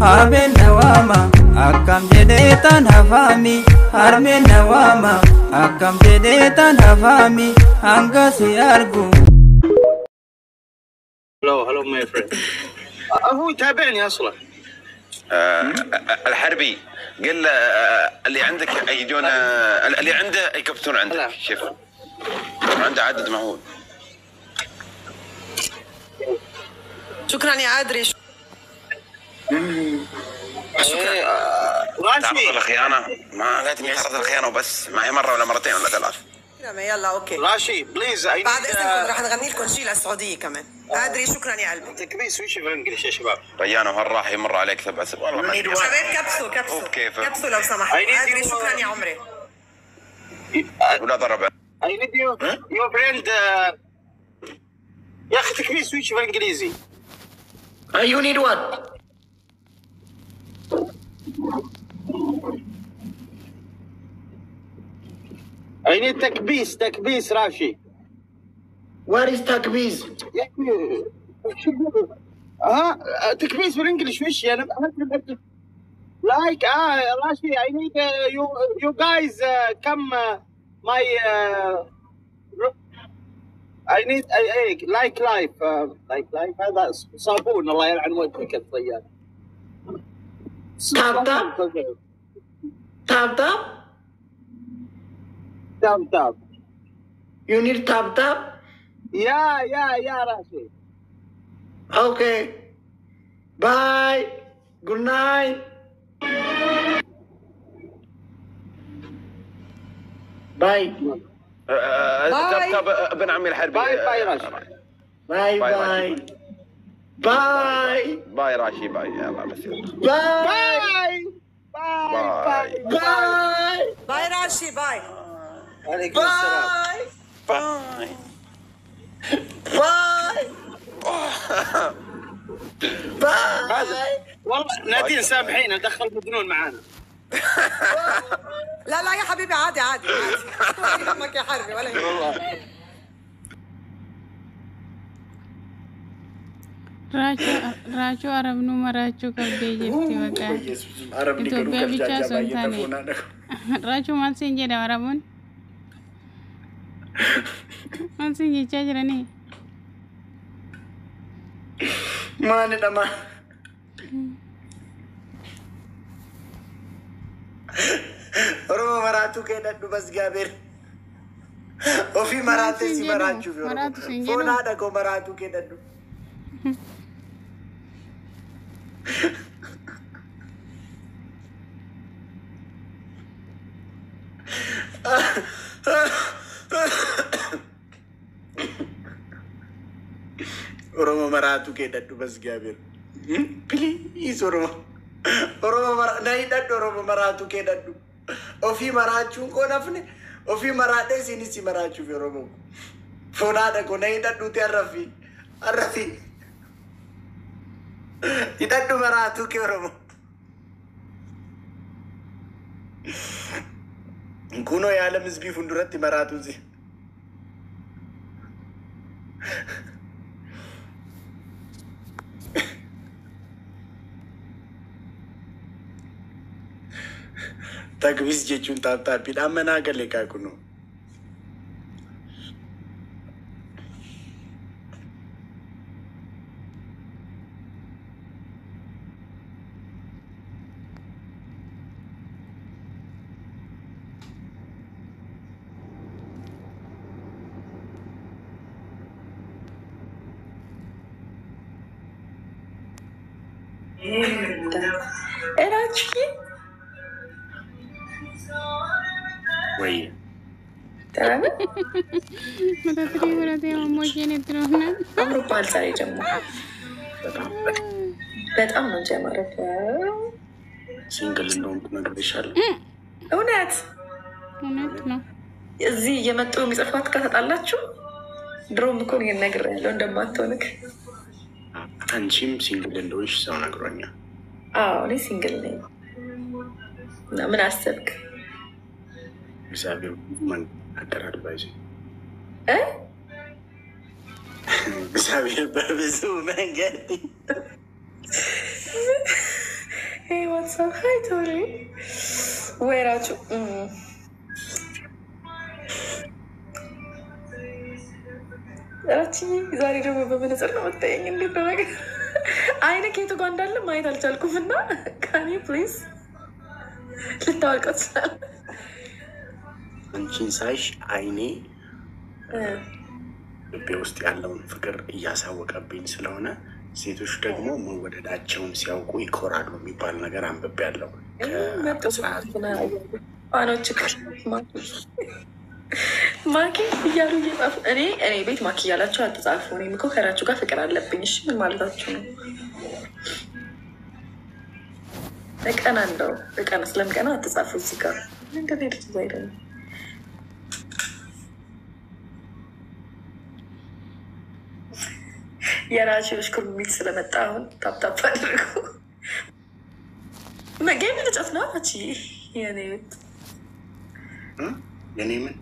Haben nawama akam jedetan hafami Harmen nawama akam jedetan hafami Angasi argu. Hello my friend. هو يتابعني اصلا. الحربي قال اللي عندك يجون اللي عنده يكبتون عنده شوف عنده عدد مهول. شكرا يا عادري. تعرض الخيانة ما لازم يتعرض الخيانة وبس ما هي مرة ولا مرتين ولا ثلاث. يلا اوكي راشي بليز بعد اذنكم راح نغني لكم شيء للسعودية كمان. عادري شكرا يا قلبي. تكبيس وش بالانجلش يا شباب؟ ريان وهالراح يمر عليك 7 سنين والله ما شباب كبسوا كيف لو سمحت. عادري شكرا يا عمري. ولا ضرب. I need your friend. يا اخي تكبيس وش بالانجليزي؟ You need what? I need تكبيس راشي. What is تكبيس؟ تكبيس بالانجلش وش انا like راشي I need you guys come my I need like life هذا صابون الله يلعن وجهك الطيار. تاب You need tap? يا راشي. Okay. Bye. Good night. Bye. تاب ابن عمي الحربي. باي راشي. باي راشي باي يلا بس باي راشي باي. عليكم السلام. باي. والله نادين سامحينا ندخل مجنون معانا. لا يا حبيبي عادي ولا يهمك يا حربي ولا يهمك. راجو عرب نو راجو كبدي جفتي وكا إثيوبيا بيجا سنتاني راجو ما سنجي ده عربون ما سنجي تجرني ما ندما روما مراتو كده بس جابر وفي مراتو سي مراتو فونا ده كو مراتو كده روما مراتو كده بس جابر بليز روما نايدا روما مراتو كده وفي مراتو كونافني وفي مراتو سيني مراتو في روما فونا ده كو نايدا دو تعرفي عرفي يددو مراتو كيرمو نكونو يعلم زبي فندرتي مراتو زي تاكبيس جيشون تابتا بيد أمنا قلقا كنو Erachi? وي تمام؟ متى تريد تي أمو جيني تروحنا عمرو بالساري جمع በጣም ነው ጀመረው ሲንግል እንደሆንኩ ነግሬሻለሁ። እውነት ነው እዚህ እየመጡ የሚጽፏት ከተጣላችሁ ድሮም እኮ ነው ነግሬያለሁ እንደማትሆንክ። አንቺም ሲንግል እንደሆንሽ ሰው ነግሮኛል። አዎ እኔ ሲንግል ነኝ። እና ምን አሰብክ? እግዚአብሔር ማን አቀራል ባይዚ እግዚአብሔር በብዙ መንገድ ዋትሳፕ ሀይ ቶሪ ወይራችሁ ራቺ ዛሬ ደግሞ በመነጽር ነው መታየኝ። እንዴት ነው ነገር አይነ ከየቱ ጋር እንዳለ ማየት አልቻልኩም እና ካኒ ፕሊዝ ልታወልቀው ትችላል። አንቺን ሳይሽ አይኔ ልቤ ውስጥ ያለውን ፍቅር እያሳወቀብኝ ስለሆነ ሴቶች ደግሞ መወደዳቸውን ሲያውቁ ይኮራሉ የሚባል ነገር አንብቤያለሁ። ኖች ማኪ እያሉ እየጻፉ እኔ ቤት ማኪ እያላቸው አትጻፉ። እኔም እኮ ከራችሁ ጋር ፍቅር አለብኝ። እሺ ምን ማለታችሁ ነው? እቀና እንደው እቀና ስለምቀና አትጻፉ። እዚህ ጋር እንደ ሄድት ዛይደ የራሴዎች ኮሚት ስለመጣ አሁን ታፕታፕ አድርጉ። ጌም ልጨት ነው አቺ የኔ ቤት የኔ ምን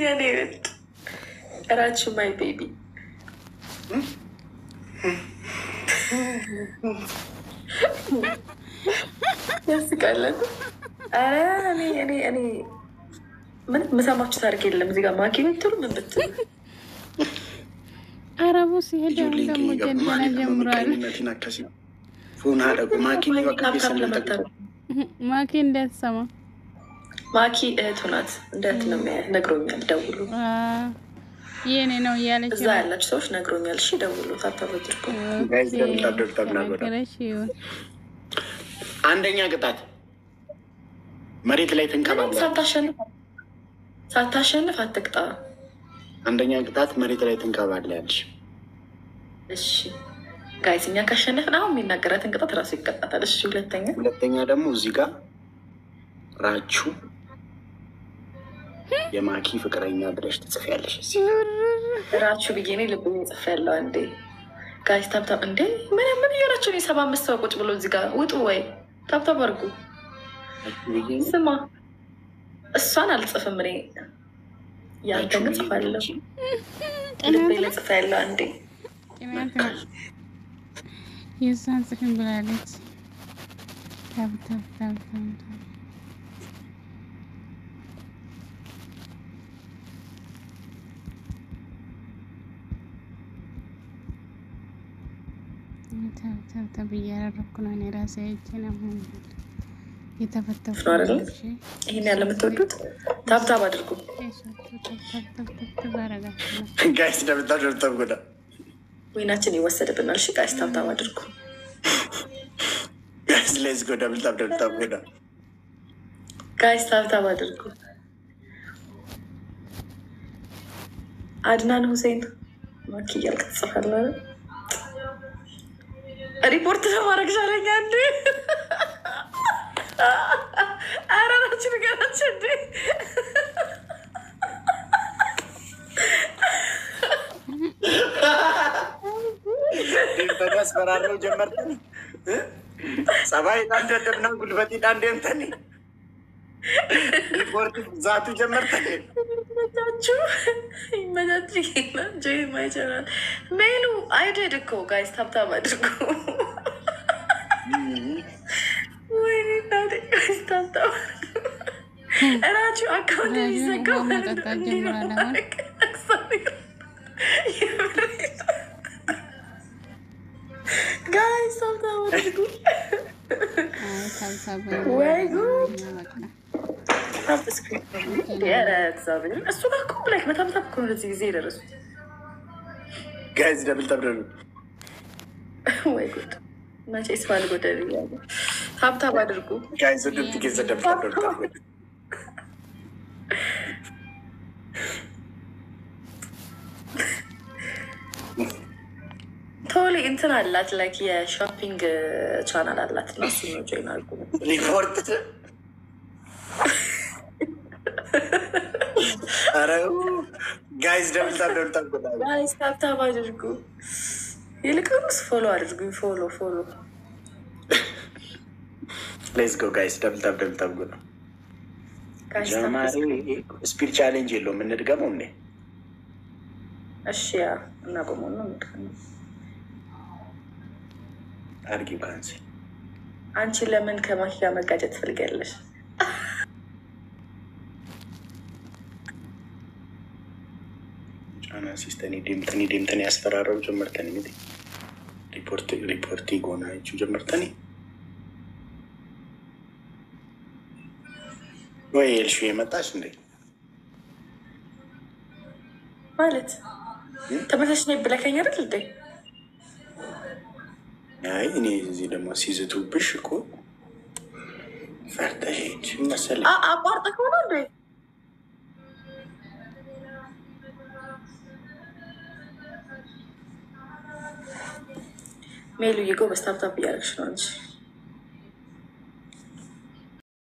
የኔ ቤት ራችሁ ማይ ቤቢ ያስቃለን። እኔ ምን ምሰማችሁ ታሪክ የለም እዚህ ጋር ማኪ ብትሉ ምን ብትሉ አረቡ ሲሄድ ደግሞ ጀንደና ጀምሯል። ማኪ እንዳትሰማ ማኪ እህቱ ናት። እንደት ነው ነግሮኛል። ደውሉ የኔ ነው እያለች እዛ ያላችሁ ሰዎች ነግሮኛል። እሺ ደውሉ። ታታበድርኩ አንደኛ ቅጣት መሬት ላይ ትንከባለች። ሳታሸንፍ አትቅጣ። አንደኛ ቅጣት መሬት ላይ ትንከባለች። እሺ ጋይስ እኛ ካሸነፍን አሁን የሚናገራትን ቅጣት ራሱ ይቀጣታል። እሺ ሁለተኛ ደግሞ እዚህ ጋር ራቹ የማኪ ፍቅረኛ ብለሽ ትጽፊያለሽ። ራቹ ብዬ እኔ ልብ ጽፌያለሁ። አንዴ ጋይስ ታብታብ እንዴ ምን እያላችሁ ነው? 75 ሰው ቁጭ ብሎ እዚህ ጋር ውጡ ወይ ታብታብ አድርጉ። ስማ እሷን አልጽፍም እኔ ያንተን ግን ጽፋለሁ። ልቤ ላይ ጽፌያለሁ። አንዴ የእሷን ጽፍን ብላለች። ታብታብ ታብታብ እያደረኩ ነው እኔ ራሴ አይቼን አሁን የተፈተፉ ይሄን ያለ የምትወዱት ታብታብ አድርጉ ጋይስ። ደብታብ ጎዳ ወይናችን ይወሰድብናል። እሺ ጋይስ ታብታብ አድርጉ ጋይስ። ሌትስ ጎ ደብታብ ጎዳ ጋይስ ታብታብ አድርጉ። አድናን ሁሴን ማኪ እያልክ ትጽፋለህ። ሪፖርት ለማድረግ ሻለኛ እንዴ? አራራችን ገራች እንዴ? ተስፈራረው ጀመርተን ጸባይ ታንደደብና ጉልበቴ ታንደምተን ሪፖርት ዛቱ ጀመርተን ይመቻችሁ ይማይቻላል። ሜሉ አይደድ እኮ ጋይስ ታብታብ አድርጉ። ወይኔ እናቴ ጋይስ ታብታብ እራችሁ አካውንት ይዘጋው ጋይስ ታብታብ አድርጉ። ወይ ጉድ እሱ ጋር እኮ ላይክ መታብታብ እኮ ነው ጊዜ የደረሱት ጋይዝ። ደብልታብ ደሉ ወይ ጉድ መቼስ ባልጎደል እያለ ታብታብ አድርጉ ጋይዝ። ድምት ጊዜ ደብልታብ ደሉ ቶሊ እንትን አላት ላይክ የሾፒንግ ቻናል አላት። እነሱ ነው ጆይን አድርጉ። ሪፖርት አረው ጋይዝ ደብልታብ ጋይስ ታብታብ አድርጉ። ይልቅስ ፎሎ አድርጉ። ፎሎ ሌትስ ጎ ጋይስ። ደብልታብ ጎ ነው ጀማሪ። ስፒድ ቻሌንጅ የለውም እንድገመው እንዴ? እሺ ያ እናቆመው ነው። አርጊው ካንሲ አንቺ ለምን ከማኪ ጋር መጋጨት ትፈልጊያለሽ? ጫና ሲስተኒ ዴምተኒ ያስፈራረው ጀመርተን እንግዲህ ሪፖርት ጎናችሁ ጀመርተኒ ወይ ኤልሹ የመጣች እንዴ ማለት ተመሳሽ ነው ብለከኝ አይደል እንዴ? አይ እኔ እዚህ ደግሞ ሲዝቱብሽ እኮ ፈርተሽ መሰለኝ። አቋርጠህ ሆነ እንዴ? ሜሉ ይጎ በስታፕታፕ እያደረግሽ ነው እንጂ